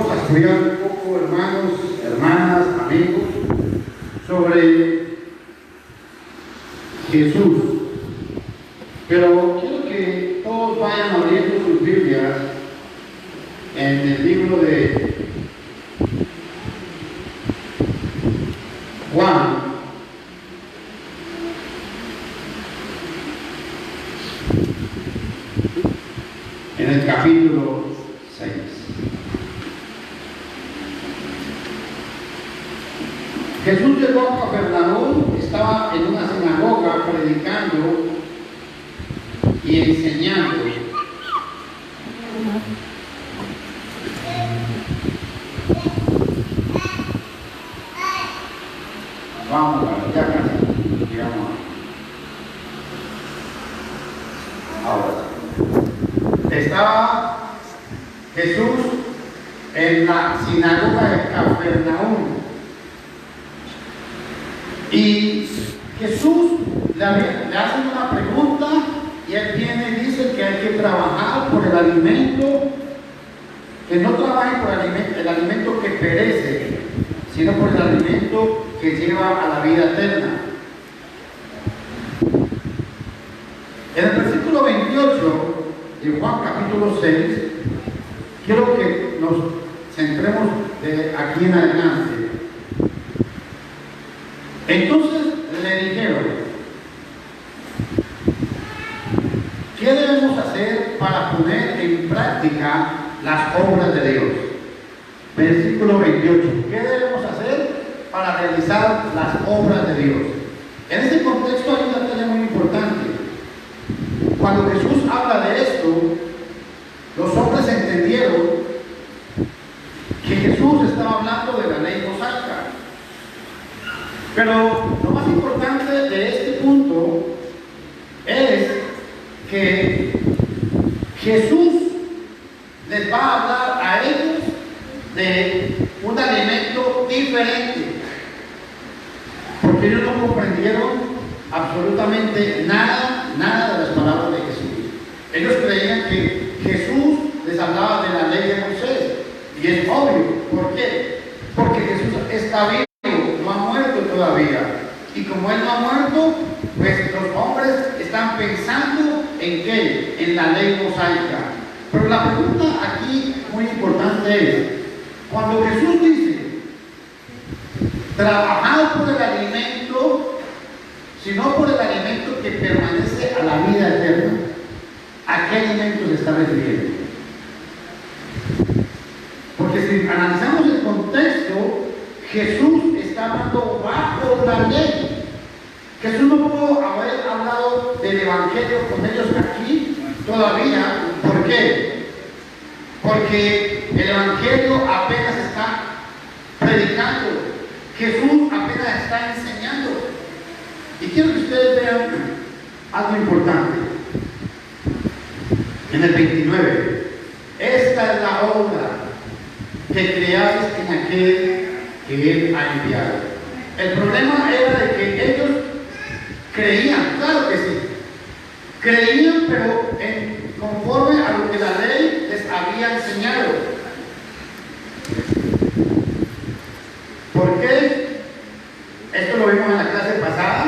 vamos a estudiar un poco, hermanos, hermanas, amigos, sobre Jesús. Pero quiero que todos vayan abriendo sus Biblias en el libro de Juan. En el capítulo 6. Jesús llegó a Capernaum, estaba en una sinagoga predicando y enseñando. Vamos a ver, ya casi llegamos ahora. Estaba Jesús en la sinagoga de Capernaum. Y Jesús le hace una pregunta y él viene y dice que hay que trabajar por el alimento, que no trabajen por el alimento que perece, sino por el alimento que lleva a la vida eterna. En el versículo 28 de Juan capítulo 6, quiero que nos centremos de aquí en adelante. Entonces le dijeron, ¿qué debemos hacer para poner en práctica las obras de Dios? Versículo 28. ¿Qué debemos hacer para realizar las obras de Dios? En este contexto hay una cosa muy importante. Cuando Jesús habla de esto, los hombres entendieron que Jesús estaba hablando de la ley mosaica. Pero lo más importante de este punto es que Jesús les va a hablar a ellos de un alimento diferente, porque ellos no comprendieron absolutamente nada de las palabras de Jesús. Ellos creían que Jesús les hablaba de la ley de Moisés, y es obvio. ¿Por qué? Porque Jesús está vivo, no ha muerto todavía, y como Él no ha muerto, pues los hombres están pensando en ¿qué? En la ley mosaica. Pero la pregunta aquí muy importante es, cuando Jesús dice trabajad por el alimento, sino por el alimento que permanece a la vida eterna, ¿a qué alimento se está refiriendo? Porque si analizamos el contexto, Jesús está hablando bajo la ley. Jesús no pudo haber hablado del evangelio con ellos aquí todavía. ¿Por qué? Porque el evangelio apenas está predicando. Jesús apenas está enseñando. Y quiero que ustedes vean algo importante. En el 29, esta es la obra que creáis en aquel que Él ha enviado. El problema era de que ellos creían, claro que sí, creían, pero conforme a lo que la ley les había enseñado. ¿Por qué? Esto lo vimos en la clase pasada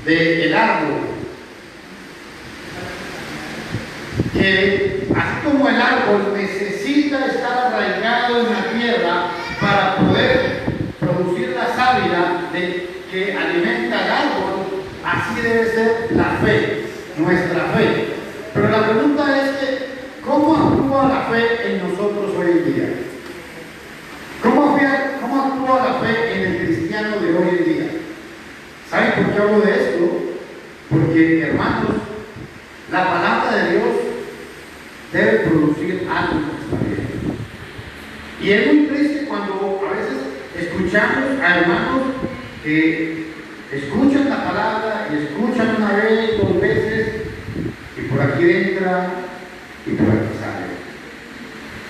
del árbol, que así como el árbol necesita estar arraigado en la tierra para poder producir la savia que alimenta al árbol, así debe ser la fe, nuestra fe. Pero la pregunta es que, ¿cómo actúa la fe en nosotros hoy en día? ¿Cómo actúa la fe en el cristiano de hoy en día? ¿Saben por qué hablo de esto? Porque, hermanos, la palabra de Dios debe producir algo en nuestra vida. Y es muy triste cuando a veces escuchamos a hermanos que escuchan la palabra y escuchan una vez, dos veces, y por aquí entra y por aquí sale.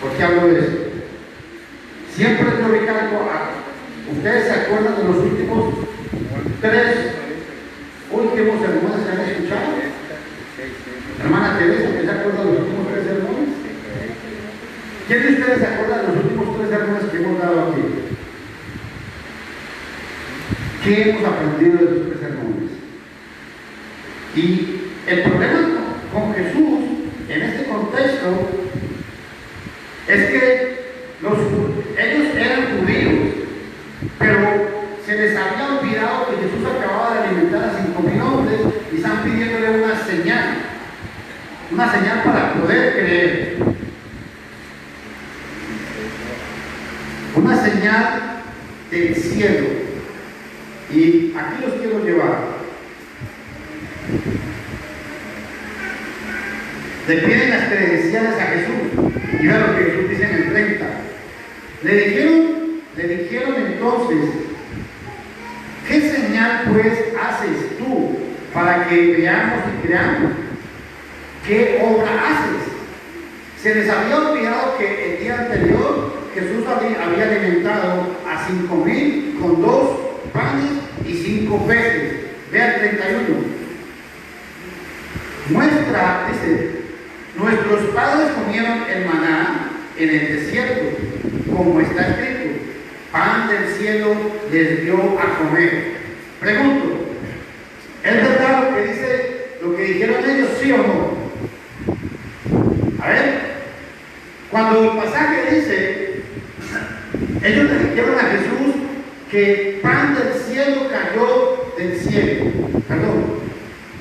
¿Por qué hablo de eso? Siempre yo recalco, ¿ustedes se acuerdan de los últimos 3 últimos sermones que han escuchado? Hermana Teresa, ¿se acuerda de los últimos 3 sermones? ¿Quién de ustedes se acuerda de los últimos 2 o 3 sermones que hemos dado aquí. ¿Qué hemos aprendido de estos 3 sermones? Y el problema con Jesús en este contexto es que ellos eran judíos, pero se les había olvidado que Jesús acababa de alimentar a 5,000 hombres y están pidiéndole una señal para poder creer, una señal del cielo. Y aquí los quiero llevar. Le piden las credenciales a Jesús. Mira lo que Jesús dice en el 30. Le dijeron entonces: ¿qué señal pues haces tú para que veamos y creamos? ¿Qué obra haces? Se les había olvidado que el día anterior Jesús había alimentado a 5,000 con 2 panes y 5 peces. Vea el 31. Dice: nuestros padres comieron el maná en el desierto, como está escrito: pan del cielo les dio a comer. Pregunto, ¿es verdad lo que dice, lo que dijeron ellos, sí o no? A ver, cuando el pasaje dice, ellos le dijeron a Jesús que pan del cielo cayó del cielo. Perdón,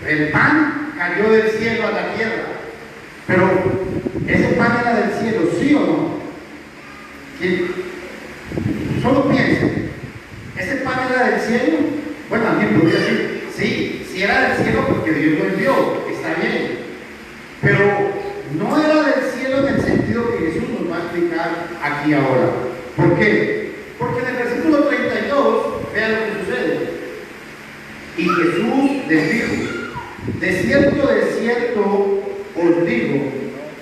el pan cayó del cielo a la tierra. Pero, ¿ese pan era del cielo, sí o no? ¿Sí? Solo piensen, ¿ese pan era del cielo? Bueno, alguien podría decir, sí, sí era del cielo porque Dios lo envió, está bien. Pero no era del cielo en el sentido que Jesús nos va a explicar aquí ahora. ¿Por qué? Porque en el versículo 32, vean lo que sucede. Y Jesús les dijo: de cierto os digo,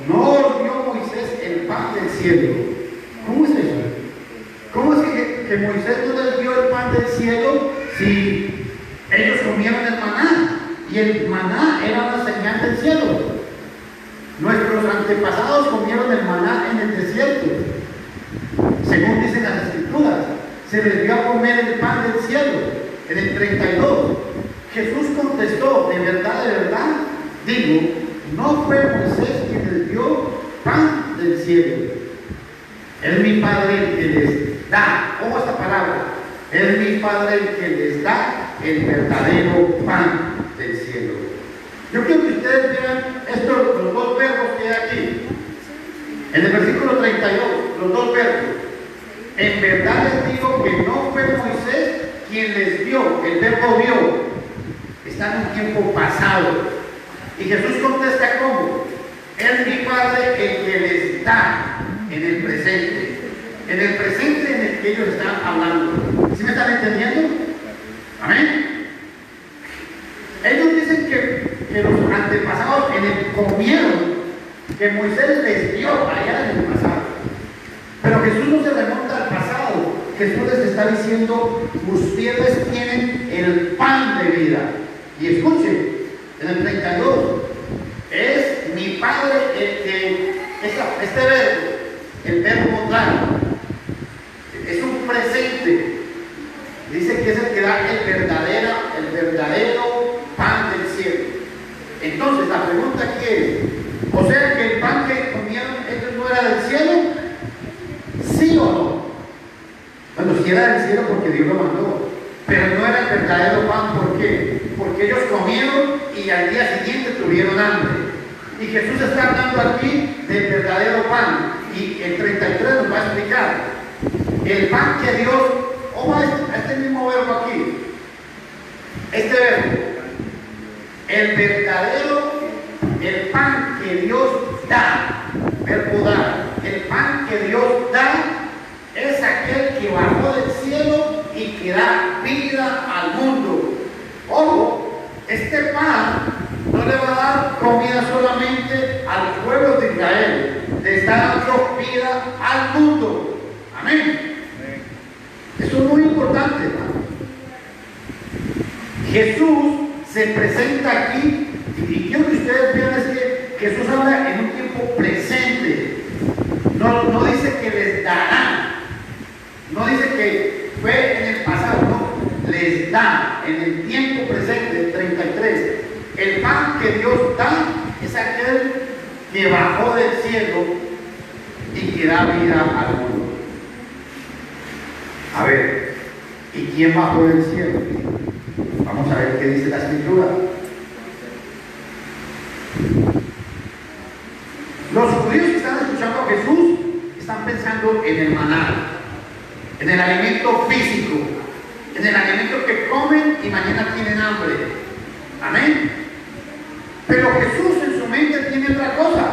no os dio Moisés el pan del cielo. ¿Cómo es eso? ¿Cómo es que Moisés no les dio el pan del cielo si ellos comieron el maná? Y el maná era una señal del cielo. Nuestros antepasados comieron el maná en el desierto. Según dicen las escrituras, se les dio a comer el pan del cielo. En el 32, Jesús contestó: de verdad, digo, no fue Moisés quien les dio pan del cielo. Es mi Padre el que les da. Ojo esta palabra. Es mi Padre el que les da el verdadero pan del cielo. Yo quiero que ustedes vean los 2 verbos que hay aquí. En el versículo 32, los 2 verbos. En verdad les digo que no fue Moisés quien les dio. El verbo dio está en un tiempo pasado. Y Jesús contesta ¿cómo? Es mi Padre el que les da en el presente. En el presente en el que ellos están hablando. ¿Sí me están entendiendo? Amén. Ellos dicen que los antepasados comieron, que Moisés les dio allá en el pasado. Pero Jesús no se remonta al pasado. Jesús les está diciendo: ustedes tienen el pan de vida. Y escuchen, en el 32, es mi Padre el que, este verbo, el verbo dar, es un presente. Dice que es el que da el verdadero pan del cielo. Entonces la pregunta aquí es: o sea que el pan que comieron ellos no era del cielo, ¿sí o no? Bueno, sí era del cielo porque Dios lo mandó, pero no era el verdadero pan. ¿Por qué? Porque ellos comieron y al día siguiente tuvieron hambre. Y Jesús está hablando aquí del verdadero pan. Y el 33 nos va a explicar el pan que Dios, este mismo verbo aquí, este verbo, el pan que Dios da, verbo dar, el pan que Dios da es aquel que bajó del cielo y que da vida al mundo. Ojo, este pan no le va a dar comida solamente al pueblo de Israel, le está dando vida al mundo. Amén. Eso es muy importante, hermano. Jesús se presenta aquí y quiero que ustedes vean es que Jesús habla en un tiempo presente. No dice que les dará. No dice que fue en el pasado, no. Les da en el tiempo presente, 33. El pan que Dios da es aquel que bajó del cielo y que da vida al mundo. A ver, ¿y quién bajó del cielo? Vamos a ver qué dice la Escritura. Los judíos que están escuchando a Jesús están pensando en el maná, en el alimento físico, en el alimento que comen y mañana tienen hambre. Amén. Pero Jesús en su mente tiene otra cosa.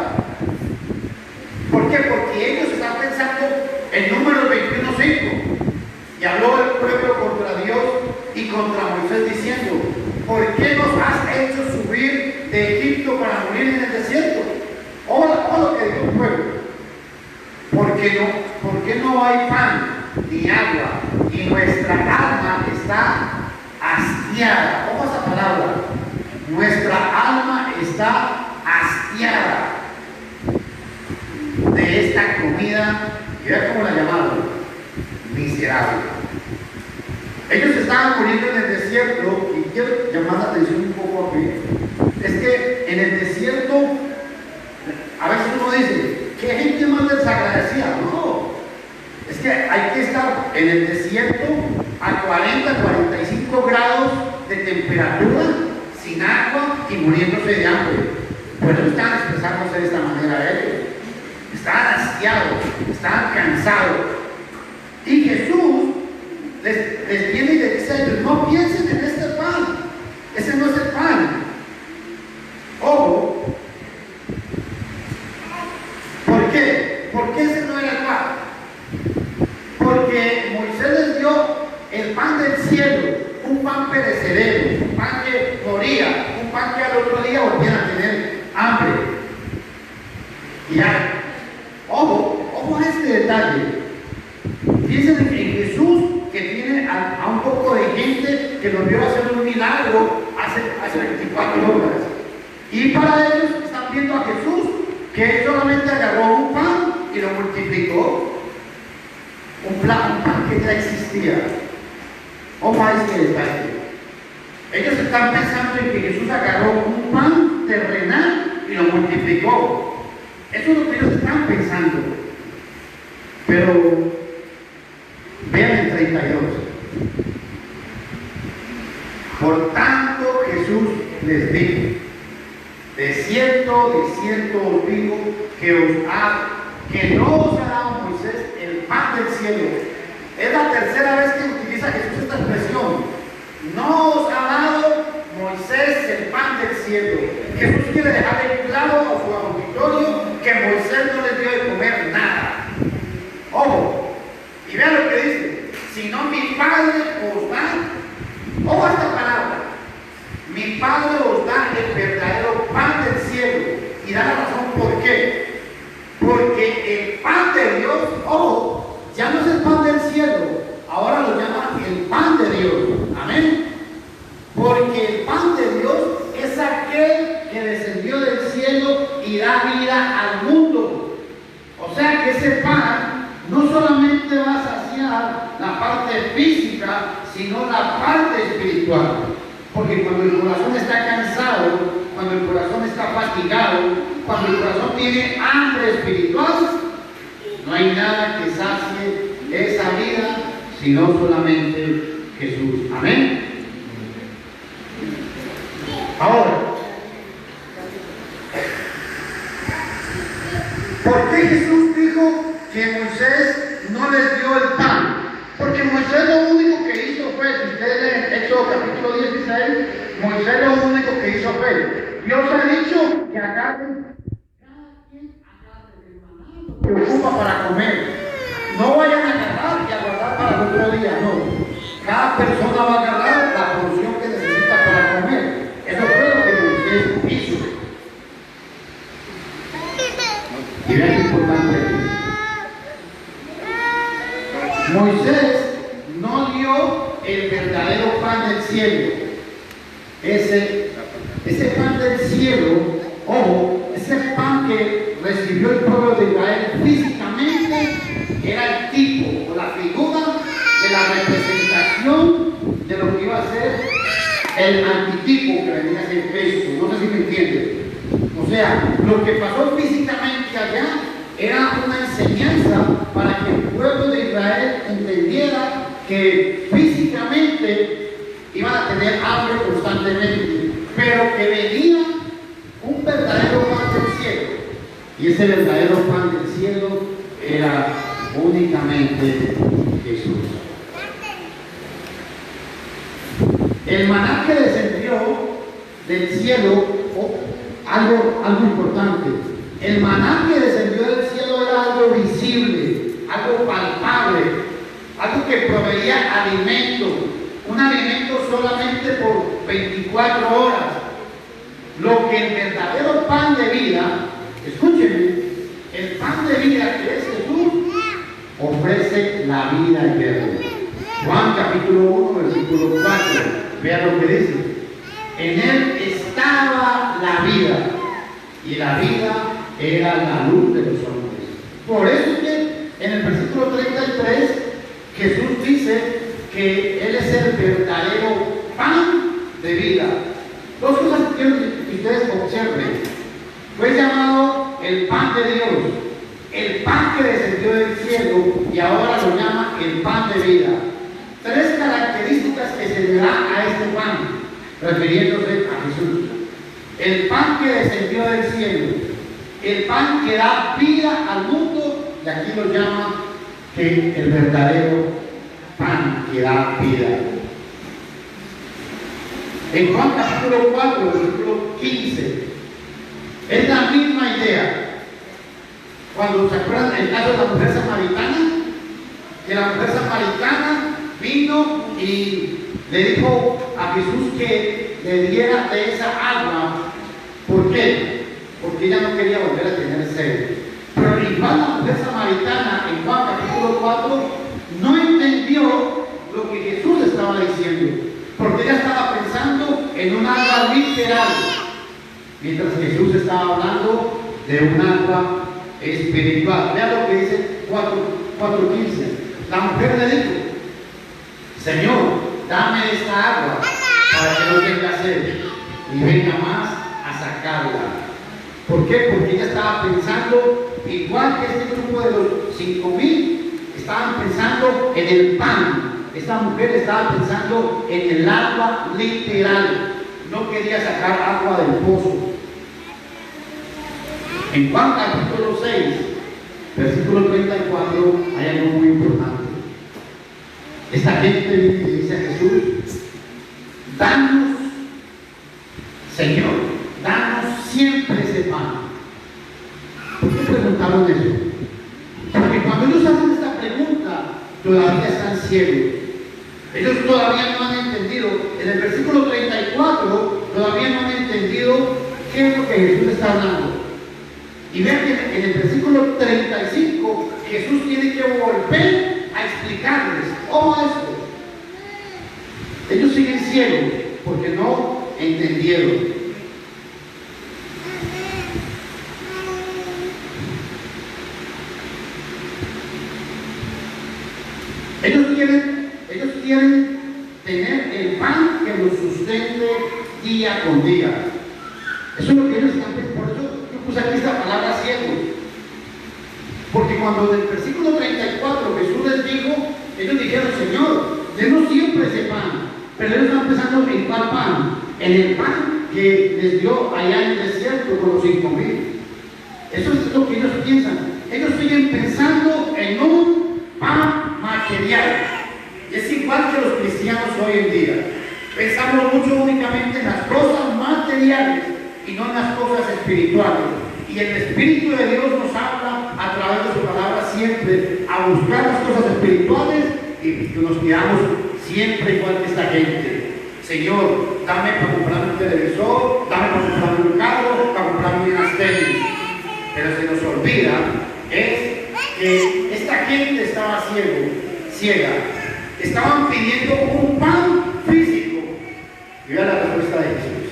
¿Por qué? Porque ellos están pensando en Números 21:5. Y habló el pueblo contra Dios y contra Moisés diciendo: ¿por qué nos has hecho subir de Egipto para morir en el desierto? O lo que dijo el pueblo. ¿Por qué no hay pan ni agua y nuestra alma está hastiada? ¿Cómo esa palabra? Nuestra alma está hastiada de esta comida, y vea cómo la llamaron, miserable. Ellos estaban muriendo en el desierto, y quiero llamar la atención un poco aquí. Es que en el desierto, a veces uno dice, ¿qué gente más desagradecida? No, es que hay que estar en el desierto a 40-45 grados de temperatura, sin agua y muriéndose de hambre. Por eso están expresándose de esta manera ellos. Estaban hastiados, estaban cansados. Y Jesús les viene y les dice a ellos: no piensen en este pan, ese no es el pan. Ojo, ¿por qué? ¿Por qué ese no era el pan? Porque Moisés les dio el pan del cielo, un pan perecedero, un pan que moría, un pan que al otro día volvían a tener hambre. Y ya, ojo a este detalle. Piensen en Jesús, que tiene a un poco de gente que nos vio hacer un milagro hace 24 horas. Y para ellos están viendo a Jesús, que él solamente agarró un pan y lo multiplicó. Un pan que ya existía. Ojo a este detalle. Ellos están pensando en que Jesús agarró un pan terrenal y lo multiplicó. Eso es lo que ellos están pensando. Pero vean el 32. Por tanto Jesús les dijo: de cierto os digo que no os ha dado Moisés el pan del cielo. Es la tercera vez que utiliza Jesús esta expresión. No os ha dado Moisés el pan del cielo. Jesús quiere dejar en claro a su auditorio que Moisés no les dio de comer nada. Ojo, y vean lo que dice: si no mi Padre os da, ojo a esta palabra, mi Padre os da el verdadero pan del cielo. Y da la razón por qué. Porque el pan de Dios, ojo, ya no es el pan del cielo, ahora lo llaman el pan de Dios. Amén. Porque el pan de Dios es aquel que descendió del cielo y da vida al mundo. O sea que ese pan no solamente va a saciar la parte física, sino la parte espiritual. Porque cuando el corazón está cansado, cuando el corazón está fatigado, cuando el corazón tiene hambre espiritual, no hay nada que sacie esa vida, sino solamente Jesús. Amén. Ahora, ¿por qué Jesús dijo que Moisés no les dio el pan? Porque Moisés lo único que hizo fue, si ustedes leen Éxodo capítulo 16, Moisés lo único que hizo fue: Dios ha dicho que agarren, cada quien agarre el maná que ocupa para comer. No vayan a agarrar y a guardar para el otro día, no. Cada persona va a agarrar la porción que necesita para comer. Eso fue lo que Moisés hizo. Y vean lo importante. Moisés no dio el verdadero pan del cielo. Ese pan del cielo, ojo, ese pan que recibió el pueblo de Israel físicamente, era el tipo o la figura el antitipo que venía a ser Cristo. No sé si me entienden. O sea, lo que pasó físicamente allá era una enseñanza para que el pueblo de Israel entendiera que físicamente iban a tener hambre constantemente, pero que venía un verdadero pan del cielo. Y ese verdadero pan del cielo era únicamente Jesús. El maná que descendió del cielo, algo importante, el maná que descendió del cielo era algo visible, algo palpable, algo que proveía alimento, un alimento solamente por 24 horas. Lo que el verdadero pan de vida, escúchenme, el pan de vida que es Jesús, ofrece la vida eterna. Juan capítulo 1, versículo 4, vean lo que dice. En él estaba la vida, y la vida era la luz de los hombres. Por eso es que en el versículo 33 Jesús dice que Él es el verdadero pan de vida. Dos cosas que quiero que ustedes observen. Fue llamado el pan de Dios, el pan que descendió del cielo, y ahora lo llama el pan de vida. Tres características que se le da a este pan, refiriéndose a Jesús. El pan que descendió del cielo, el pan que da vida al mundo, y aquí lo llama que el verdadero pan que da vida. En Juan capítulo 4, versículo 15, es la misma idea. Cuando se acuerdan el caso de la mujer samaritana, que la mujer samaritana vino y le dijo a Jesús que le diera de esa agua. ¿Por qué? Porque ella no quería volver a tener sed. Pero igual la mujer samaritana en Juan capítulo 4 no entendió lo que Jesús estaba diciendo, porque ella estaba pensando en un agua literal, mientras Jesús estaba hablando de un agua espiritual. Vean lo que dice 4:15. La mujer le dijo: Señor, dame esta agua para que no tenga sed y venga más a sacarla. ¿Por qué? Porque ella estaba pensando, igual que este grupo de los 5,000, estaban pensando en el pan. Esta mujer estaba pensando en el agua literal. No quería sacar agua del pozo. En Juan capítulo 6, versículo 34, hay algo muy importante. Esta gente le dice a Jesús: danos, Señor, danos siempre ese pan. ¿Por qué preguntaron eso? Porque cuando ellos hacen esta pregunta, todavía están ciegos. Ellos todavía no han entendido. En el versículo 34 todavía no han entendido qué es lo que Jesús está hablando. Y vean que en el versículo 35 Jesús tiene que volver a explicarles cómo es esto. Ellos siguen ciegos porque no entendieron. Ellos quieren tener el pan que los sustente día con día. Eso es lo que ellos están pensando. Por eso yo puse aquí esta palabra ciegos. Porque cuando en el versículo 34 Jesús les dijo, ellos dijeron: Señor, denos siempre ese pan. Pero ellos están pensando en cuál pan. En el pan que les dio allá en el desierto con los 5,000. Eso es lo que ellos piensan. Ellos siguen pensando en un pan material. Y es igual que los cristianos hoy en día. Pensamos mucho únicamente en las cosas materiales y no en las cosas espirituales. Y el Espíritu de Dios nos habla a través de su palabra siempre a buscar las cosas espirituales, y que nos quedamos siempre igual que esta gente. Señor, dame para comprarme un televisor, dame para comprarme un carro, para comprarme unas tenis. Pero se nos olvida es que esta gente estaba ciega. Estaban pidiendo un pan físico. Y vean la respuesta de Jesús.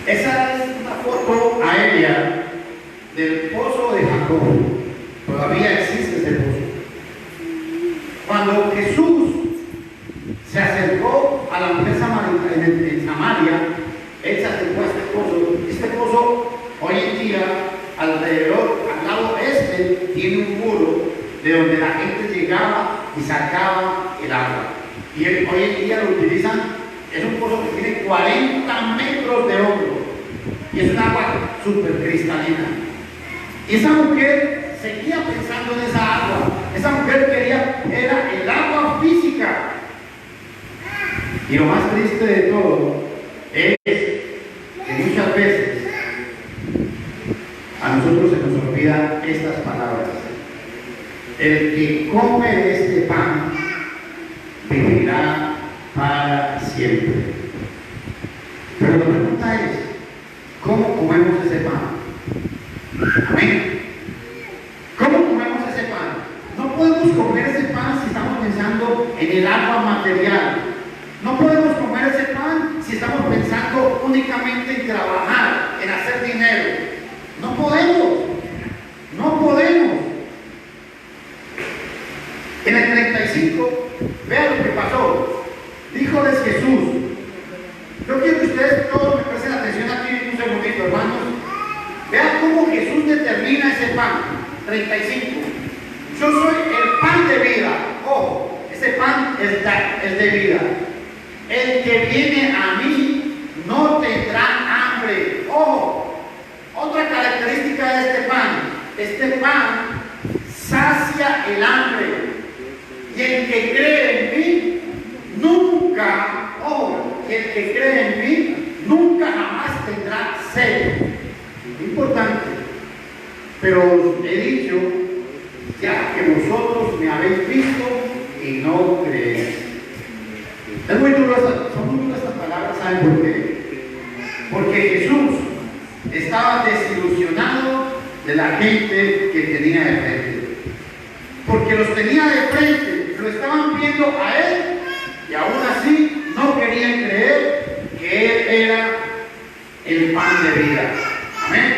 Esa es una foto aérea del pozo de Jacob. Todavía existe ese pozo. de donde la gente llegaba y sacaba el agua. Y hoy en día lo utilizan, es un pozo que tiene 40 metros de hondo y es un agua súper cristalina. Y esa mujer seguía pensando en esa agua. Esa mujer era el agua física. Y lo más triste de todo es que muchas veces a nosotros se nos olvidan estas palabras. El que come de este pan vivirá para siempre. Pero la pregunta es, ¿cómo comemos ese pan? Amén. ¿Cómo comemos ese pan? No podemos comer ese pan si estamos pensando en el agua material. No podemos comer ese pan si estamos pensando únicamente en trabajar, en hacer dinero. No podemos. No podemos. En el 35, vean lo que pasó. Díjoles Jesús. Yo quiero que ustedes todos me presten atención aquí un segundito, hermanos. Vean cómo Jesús determina ese pan. 35. Yo soy el pan de vida. Ojo, ese pan es de vida. El que viene a mí no tendrá hambre. Ojo, otra característica de este pan sacia el hambre. Y el que cree en mí nunca, ojo, el que cree en mí nunca jamás tendrá sed. Importante. Pero os he dicho ya que vosotros me habéis visto y no creéis. Es muy duro, son muy duras estas palabras, ¿saben por qué? Porque Jesús estaba desilusionado de la gente que tenía de frente. Porque los tenía de frente, lo estaban viendo a él y aún así no querían creer que él era el pan de vida. Amén.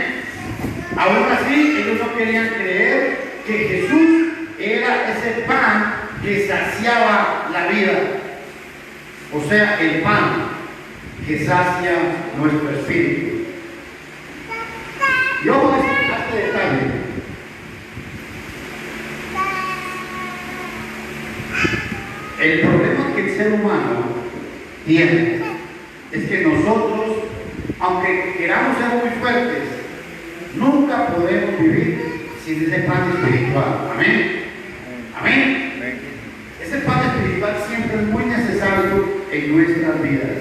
Aún así ellos no querían creer que Jesús era ese pan que saciaba la vida. O sea, el pan que sacia nuestro espíritu. Y ojo a este detalle. El problema que el ser humano tiene es que nosotros, aunque queramos ser muy fuertes, nunca podemos vivir sin ese pan espiritual. Amén. Amén. Ese pan espiritual siempre es muy necesario en nuestras vidas.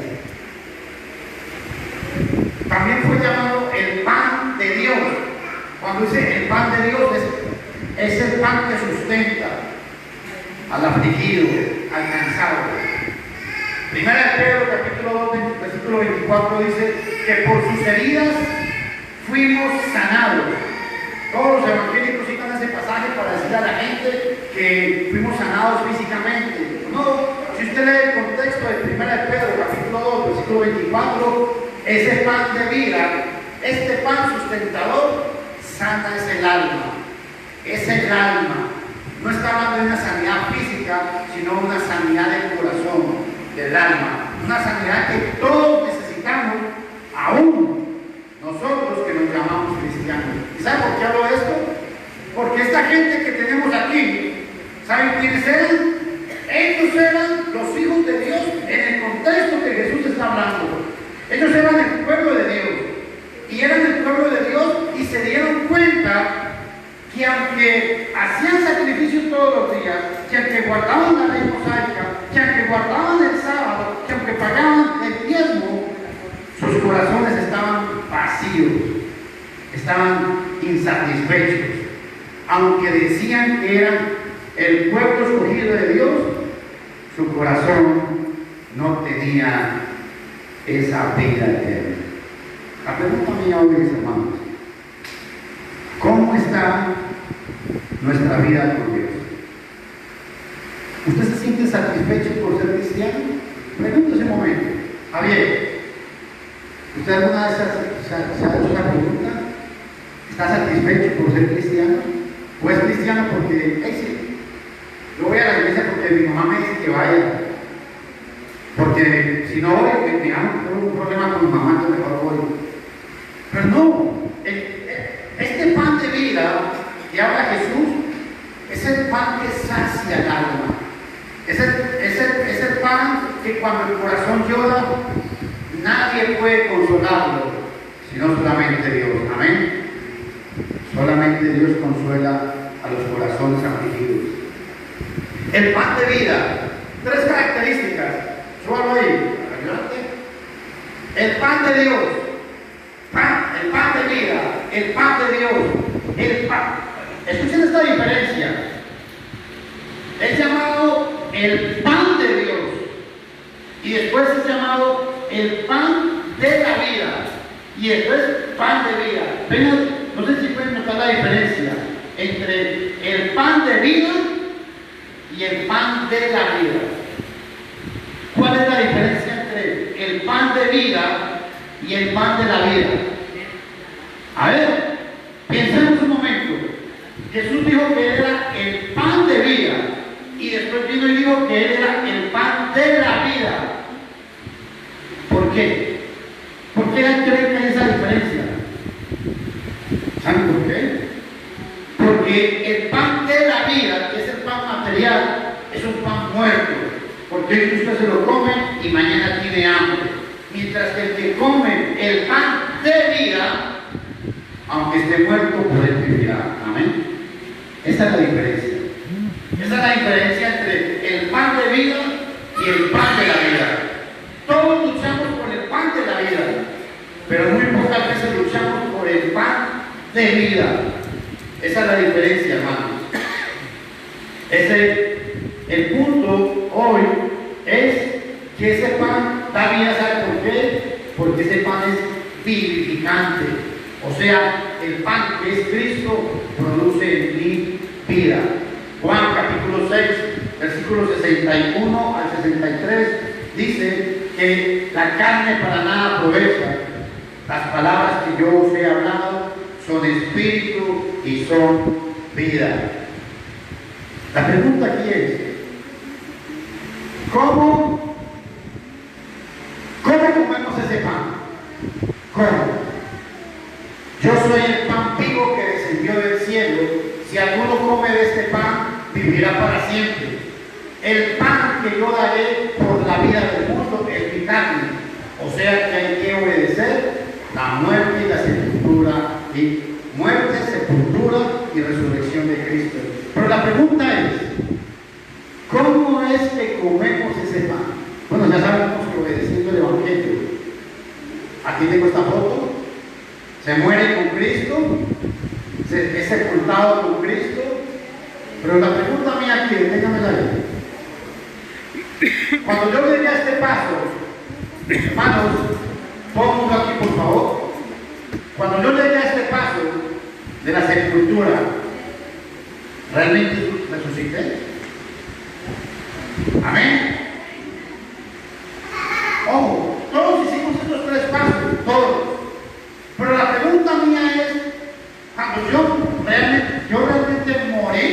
También fue llamado el pan de Dios. Cuando dice el pan de Dios, es el pan que sustenta al afligido, al cansado. Primera de Pedro, capítulo 2, versículo 24, dice que por sus heridas fuimos sanados. Todos los evangélicos citan ese pasaje para decirle a la gente que fuimos sanados físicamente. No, si usted lee el contexto de Primera de Pedro, capítulo 2, versículo 24, ese pan de vida, este pan sustentador, sana es el alma. Es el alma. No está hablando de una sanidad física, sino una sanidad del corazón, del alma. Una sanidad que todos necesitamos, aún nosotros que nos llamamos cristianos. ¿Y saben por qué hablo de esto? Porque esta gente que tenemos aquí, ¿saben quiénes eran? Ellos eran los hijos de Dios en el contexto que Jesús está hablando. Ellos eran el pueblo de Dios. Y eran el pueblo de Dios y se dieron cuenta que aunque hacían sacrificios todos los días, que aunque guardaban la ley mosaica, que aunque guardaban el sábado, que aunque pagaban el diezmo, sus corazones estaban vacíos, estaban insatisfechos. Aunque decían que eran el pueblo escogido de Dios, su corazón no tenía esa vida eterna. La pregunta mía hoy es, hermanos, ¿cómo está nuestra vida con Dios? ¿Usted se siente satisfecho por ser cristiano? Pregúntese un momento. Javier, ¿usted alguna vez se ha hecho esa pregunta? ¿Está satisfecho por ser cristiano? ¿O es cristiano porque, sí, yo voy a la iglesia porque mi mamá me dice que vaya? Porque si no voy, tengo un problema con mi mamá, entonces mejor voy. Pero no, este pan de vida que habla Jesús es el pan que sacia el alma. Es el pan que cuando el corazón llora, nadie puede consolarlo, sino solamente Dios. Amén. Solamente Dios consuela a los corazones afligidos. El pan de vida. 3 características. Súbalo ahí. El pan de Dios. El pan de vida. El pan de Dios. El pan. Escuchen esta diferencia. Es llamado el pan de Dios. Y después es llamado el pan de la vida. Y después pan de vida. Vengan, no sé si pueden notar la diferencia entre el pan de vida y el pan de la vida. ¿Cuál es la diferencia entre el pan de vida y el pan de la vida? A ver, pensemos un momento. Jesús dijo que era el pan de vida y después vino y dijo que él era el pan de la vida. ¿Por qué? ¿Por qué creen que hay esa diferencia? ¿Saben por qué? Porque el pan de la vida, que es el pan material, es un pan muerto. Porque usted se lo come y mañana tiene hambre. Mientras que el que come el pan de vida, aunque esté muerto, puede vivir. Amén. Esa es la diferencia. Esa es la diferencia entre el pan de vida y el pan de la vida. Todos luchamos por el pan de la vida, pero muy pocas veces luchamos por el pan de vida. Esa es la diferencia, hermanos. El punto hoy es que ese pan da vida. ¿Sabe por qué? Porque ese pan es vivificante. O sea, el pan que es Cristo produce en mí vida. Juan capítulo 6, versículos 61 al 63 dice que la carne para nada aprovecha. Las palabras que yo os he hablado son espíritu y son vida. La pregunta aquí es, ¿cómo comemos ese pan? ¿Cómo? Yo soy el pan vivo que descendió del cielo. Si alguno come de este pan, vivirá para siempre. El pan que yo daré por la vida del mundo es mi carne. O sea que hay que obedecer la muerte y la sepultura. Y muerte, sepultura y resurrección de Cristo. Pero la pregunta es, ¿cómo es que comemos ese pan? Bueno, ya sabemos que obedeciendo el Evangelio. Aquí tengo esta foto. Se muere con Cristo, es sepultado con Cristo. Pero la pregunta mía aquí, déjamela ahí. Cuando yo llegué a este paso, hermanos, pónganlo aquí por favor. Cuando yo llegué a este paso de la sepultura, ¿realmente resucité? Amén. Ojo, todos hicimos estos 3 pasos, todos. Pero la pregunta mía es, cuando yo realmente morí,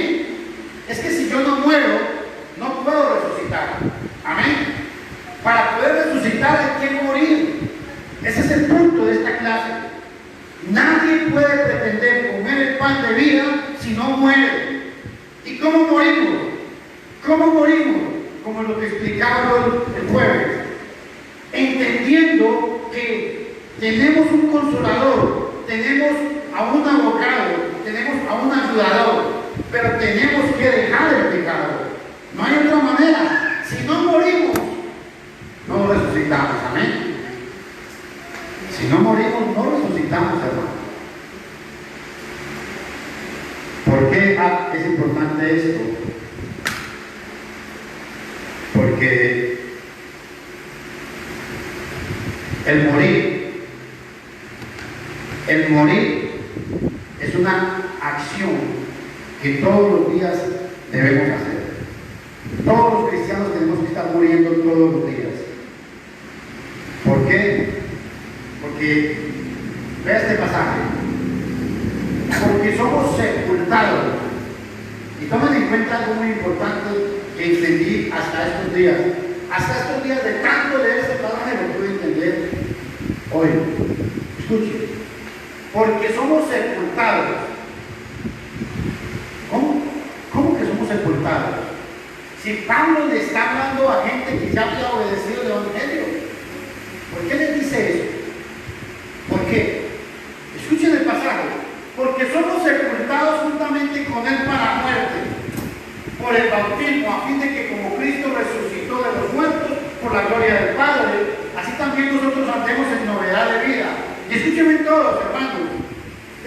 es que si yo no muero, no puedo resucitar. Amén. Para poder resucitar hay que morir. Ese es el punto de esta clase. Nadie puede pretender comer el pan de vida si no muere. ¿Y cómo morimos? ¿Cómo morimos? Como lo que explicaba el jueves. Entendiendo que tenemos un consolador, tenemos a un abogado, tenemos a un ayudador, pero tenemos que dejar el pecado. No hay otra manera. Si no morimos, no resucitamos. Amén. Si no morimos, no resucitamos, hermano. ¿Por qué es importante esto? Porque el morir es una acción que todos los días debemos hacer. Todos los cristianos tenemos que estar muriendo todos los días. ¿Por qué? Porque, vea este pasaje, porque somos sepultados. Y tomen en cuenta algo muy importante que entendí hasta estos días. Hasta estos días de tanto leer este pasaje lo pude entender hoy. Escuchen, porque somos sepultados. ¿Cómo? ¿Cómo que somos sepultados? Si Pablo le está hablando a gente que ya había obedecido el Evangelio, ¿por qué les dice eso? ¿Por qué? Escuchen el pasaje. Porque somos sepultados juntamente con Él para la muerte, por el bautismo, a fin de que como Cristo resucitó de los muertos por la gloria del Padre, así también nosotros andemos en novedad de vida. Y escúchenme todos, hermanos.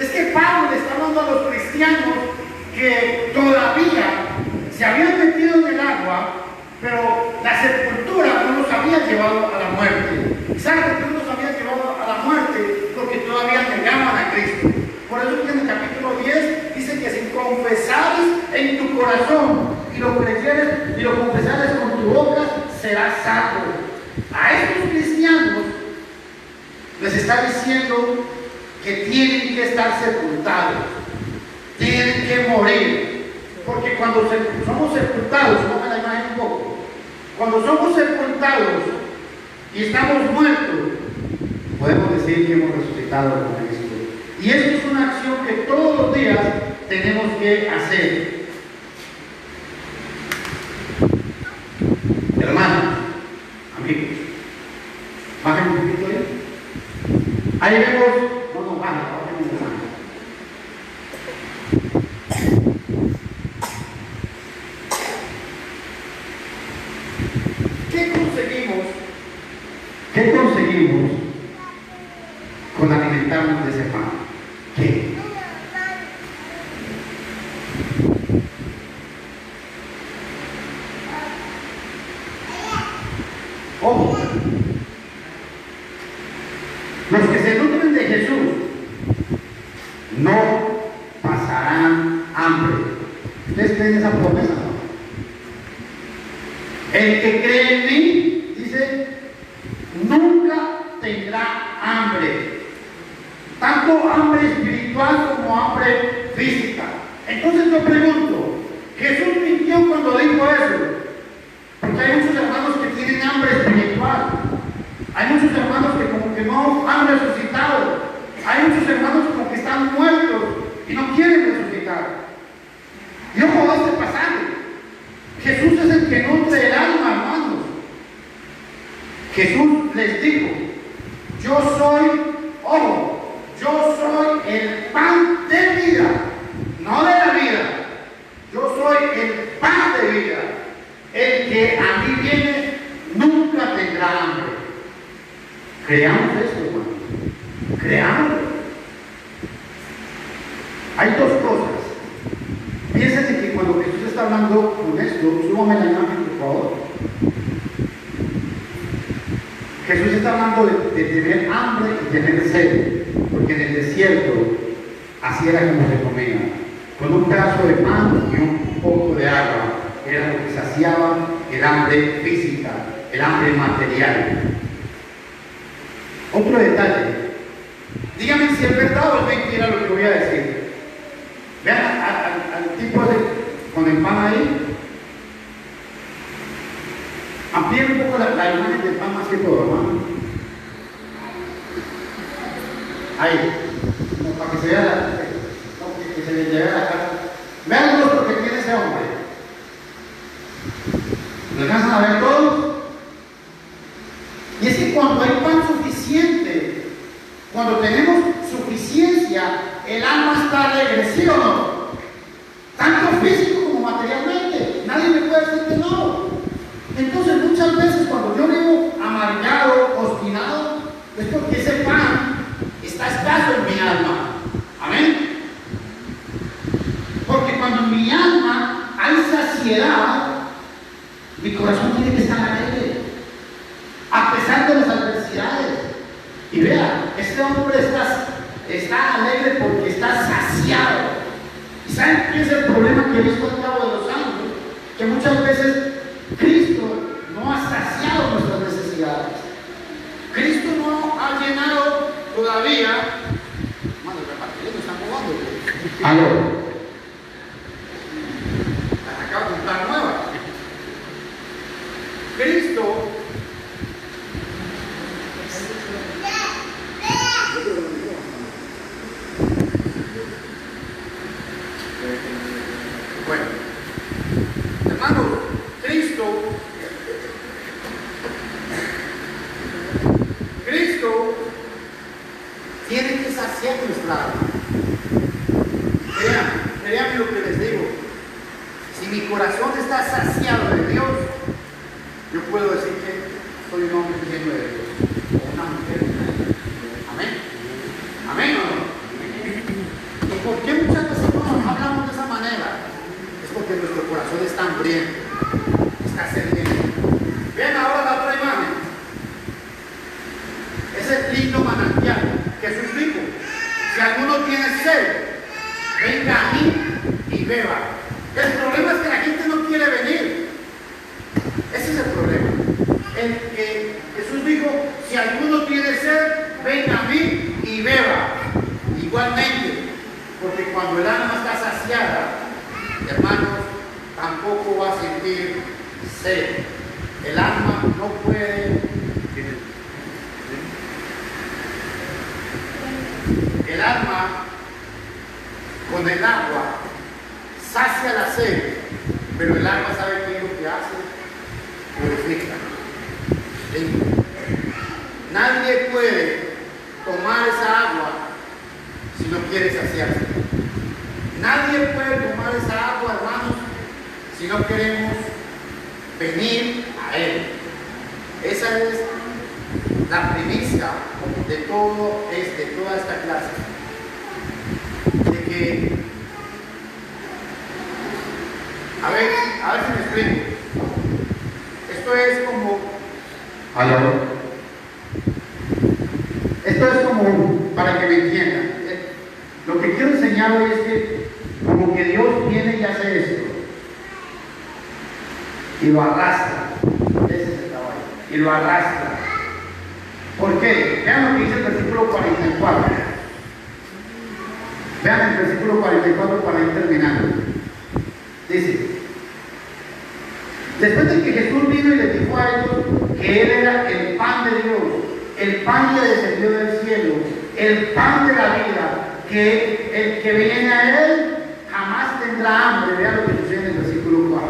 Es que Pablo le está hablando a los cristianos que todavía se habían metido en el agua, pero la sepultura no los había llevado a la muerte. ¿Saben por qué no los había llevado a la muerte? Porque todavía negaban a Cristo. Por eso que en el capítulo 10 dice que si confesares en tu corazón y lo creyeres y lo confesares con tu boca, serás salvo. A estos cristianos les está diciendo que tienen que estar sepultados, tienen que morir. Porque cuando somos sepultados, pongan la imagen un poco, cuando somos sepultados y estamos muertos, podemos decir que hemos resucitado con Cristo. Y esto es una acción que todos los días tenemos que hacer. Hermanos, amigos, bajen un poquito ahí. Ahí vemos, no, bajen un poquito. ¿Qué conseguimos con alimentarnos de ese pan? ¿Qué? Ojo, los que se nutren de Jesús no pasarán hambre. ¿Ustedes creen esa promesa? El que cree en mí, dice, nunca tendrá hambre. Tanto hambre espiritual como hambre física. Entonces yo pregunto, ¿Jesús mintió cuando dijo eso? Porque hay muchos hermanos que tienen hambre espiritual. Hay muchos hermanos que como que no han resucitado. Hay muchos hermanos como que están muertos y no quieren resucitar. Y ojo a este pasaje. Jesús es el que nutre el alma, hermanos. Jesús les dijo, yo soy, ojo, yo soy el pan de vida, no de la vida. Yo soy el pan de vida. El que a mí viene nunca tendrá hambre. Creamos esto, hermanos. Creamos. Hay dos cosas. Piensen que cuando Jesús está hablando con esto, súbame la imagen, por favor. Jesús está hablando de tener hambre y tener sed, porque en el desierto así era como se comía, con un pedazo de pan y un poco de agua, era lo que saciaba el hambre física, el hambre material. Otro detalle, díganme si es verdad o es mentira lo que voy a decir. Vean al tipo con el pan ahí. Amplíen un poco la imagen del pan más que todo, hermano. Ahí, como para que se vea que se le lleve a la cara. Vean el rostro que tiene ese hombre. ¿Lo alcanzan a ver todos? Y es que cuando hay pan suficiente, cuando tenemos suficiencia, el alma está alegre, ¿sí o no? Tanto físico como materialmente. Nadie me puede decir que no. Entonces muchas veces cuando yo vivo amargado, obstinado, es porque ese pan está escaso en mi alma. Amén. Porque cuando en mi alma hay saciedad, mi corazón tiene que estar alegre, a pesar de las adversidades. Y vea, este hombre está alegre porque está saciado. ¿Y saben qué es el problema que he visto al cabo de los años? Que muchas veces Cristo no ha saciado nuestras necesidades. Cristo no ha llenado todavía. Mano, el repartidor me está jugando. Aló. Acabo de comprar nueva. Cristo bueno, hermano, Cristo tiene que saciar nuestra alma. Créanme lo que les digo. Si mi corazón está saciado de Dios, yo puedo decir que soy un hombre lleno de Dios, o una mujer llena de Dios. Amén. Amén o no. ¿Y por qué muchas veces no hablamos de esa manera? Es porque nuestro corazón está hambriento, está sediento. Vean ahora la otra imagen. Es el lindo manantial. Jesús dijo: si alguno tiene sed, venga a mí y beba. El problema es que la gente no quiere venir. Ese es el problema. El que Jesús dijo: si alguno tiene sed, venga a mí y beba. Igualmente, porque cuando el alma está saciada, hermanos, tampoco va a sentir sed. El alma no puede. El alma con el agua sacia la sed, pero el alma sabe qué es lo que hace: purifica, limpia. Nadie puede tomar esa agua si no quiere saciarse. Nadie puede tomar esa agua, hermanos, si no queremos venir a Él. Esa es la primicia de toda esta clase. De que, a ver si me explico. Esto es como, para que me entiendan. Lo que quiero enseñar hoy es que como que Dios viene y hace esto y lo arrastra. Ese es el caballo. Y lo arrastra. ¿Por qué? Vean lo que dice el versículo 44. Vean el versículo 44 para ir terminando. Dice: después de que Jesús vino y les dijo a ellos que Él era el pan de Dios, el pan que descendió del cielo, el pan de la vida, que el que viene a Él jamás tendrá hambre. Vean lo que sucede en el versículo 44.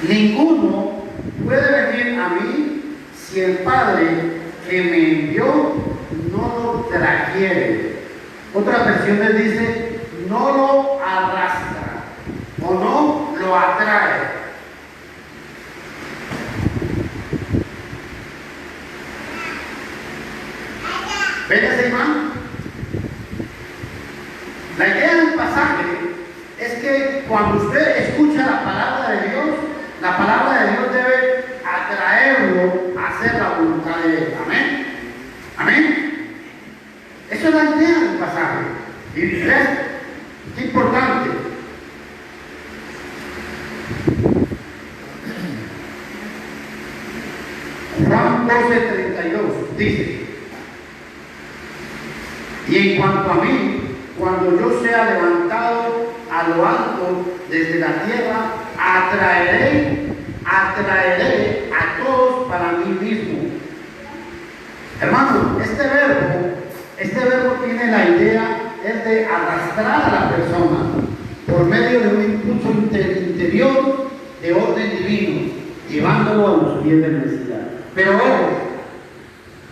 Ninguno puede venir a mí si el Padre que me envió no lo trajere. Otras versiones dice: no lo arrastra o no lo atrae. ¿Ven esa imagen? La idea del pasaje es que cuando usted escucha la palabra de Dios, la palabra de Dios debe atraerlo a hacer la voluntad de Él. Amén. Amén. Eso es la idea del pasaje. Y es importante. Juan 12:32 dice: y en cuanto a mí, cuando yo sea levantado a lo alto desde la tierra, atraeré a todos para mí mismo. Hermano, este verbo tiene la idea es de arrastrar a la persona por medio de un impulso interior de orden divino, llevándolo a los pies del Mesías. Pero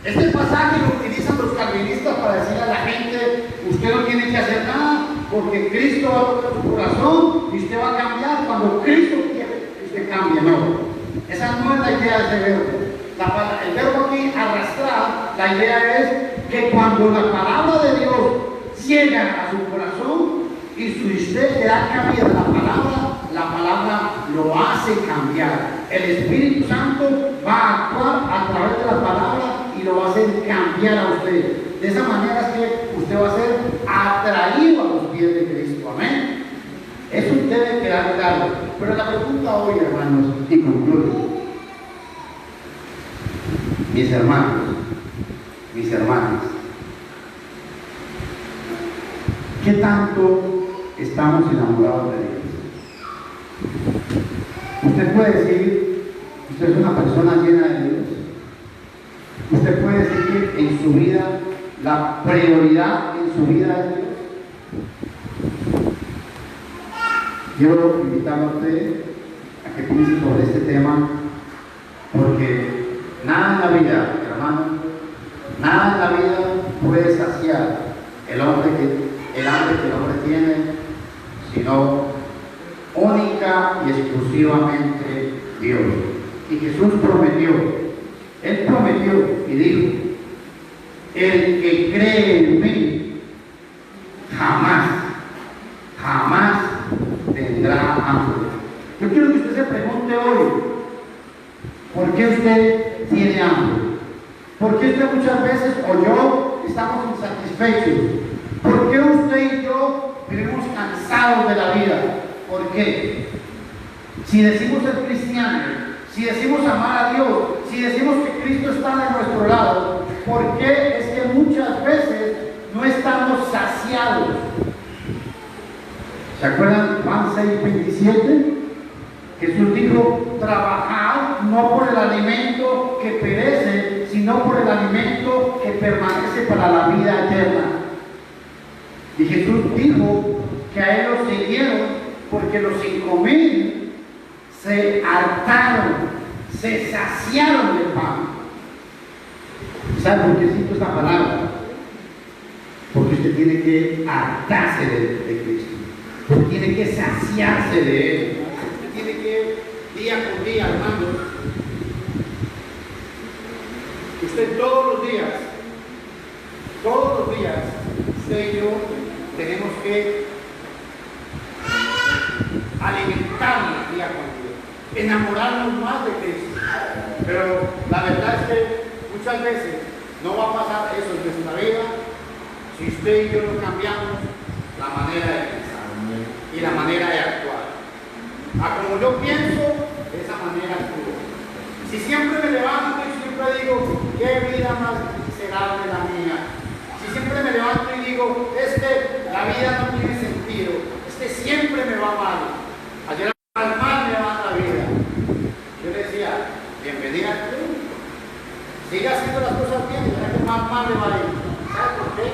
este pasaje lo utilizan los calvinistas para decirle a la gente: usted no tiene que hacer nada porque Cristo va a tocar su corazón y usted va a cambiar cuando Cristo quiere que usted cambie. No, esa no es la idea de este verbo. El verbo aquí, arrastrar, la idea es que cuando la palabra de Dios llega a su corazón y si usted le da cabida a la palabra lo hace cambiar. El Espíritu Santo va a actuar a través de la palabra y lo va a hacer cambiar a usted. De esa manera es que usted va a ser atraído a los pies de Cristo. Amén. Eso debe quedar claro. Pero la pregunta hoy, hermanos, y concluyo. Mis hermanos, mis hermanas, ¿qué tanto estamos enamorados de Dios? Usted puede decir: usted es una persona llena de Dios. Usted puede decir que en su vida, la prioridad en su vida es Dios. Quiero invitarlo a usted a que piense sobre este tema, porque nada en la vida, hermano, Nada en la vida puede saciar el hambre que el hombre tiene, sino única y exclusivamente Dios. Y Jesús prometió, Él prometió y dijo: el que cree en mí jamás, jamás tendrá hambre. Yo quiero que usted se pregunte hoy: ¿por qué usted tiene hambre? ¿Por qué usted muchas veces o yo estamos insatisfechos? ¿Por qué usted y yo vivimos cansados de la vida? ¿Por qué? Si decimos ser cristianos, si decimos amar a Dios, si decimos que Cristo está de nuestro lado, ¿por qué es que muchas veces no estamos saciados? ¿Se acuerdan Juan 6:27? Jesús dijo: trabajad no por el alimento que perece, sino por el alimento que permanece para la vida eterna. Y Jesús dijo que a Él lo siguieron porque los 5,000 se hartaron, se saciaron del pan. ¿Sabe por qué cito esta palabra? Porque usted tiene que hartarse de Cristo. Usted tiene que saciarse de Él. Usted tiene que, día por día, hermanos, usted todos los días, usted y yo tenemos que alimentarnos día con día, enamorarnos más de Cristo. Pero la verdad es que muchas veces no va a pasar eso en nuestra vida si usted y yo no cambiamos la manera de pensar y la manera de actuar. Como yo pienso, de esa manera actúo. Si siempre me levanto y siempre digo: qué vida más miserable la mía. Si siempre me levanto y digo: la vida no tiene sentido, siempre me va mal. Ayer al mal me va la vida. Yo le decía: bienvenida al club. Siga haciendo las cosas bien, ya que más mal le va a ir. ¿Sabe por qué?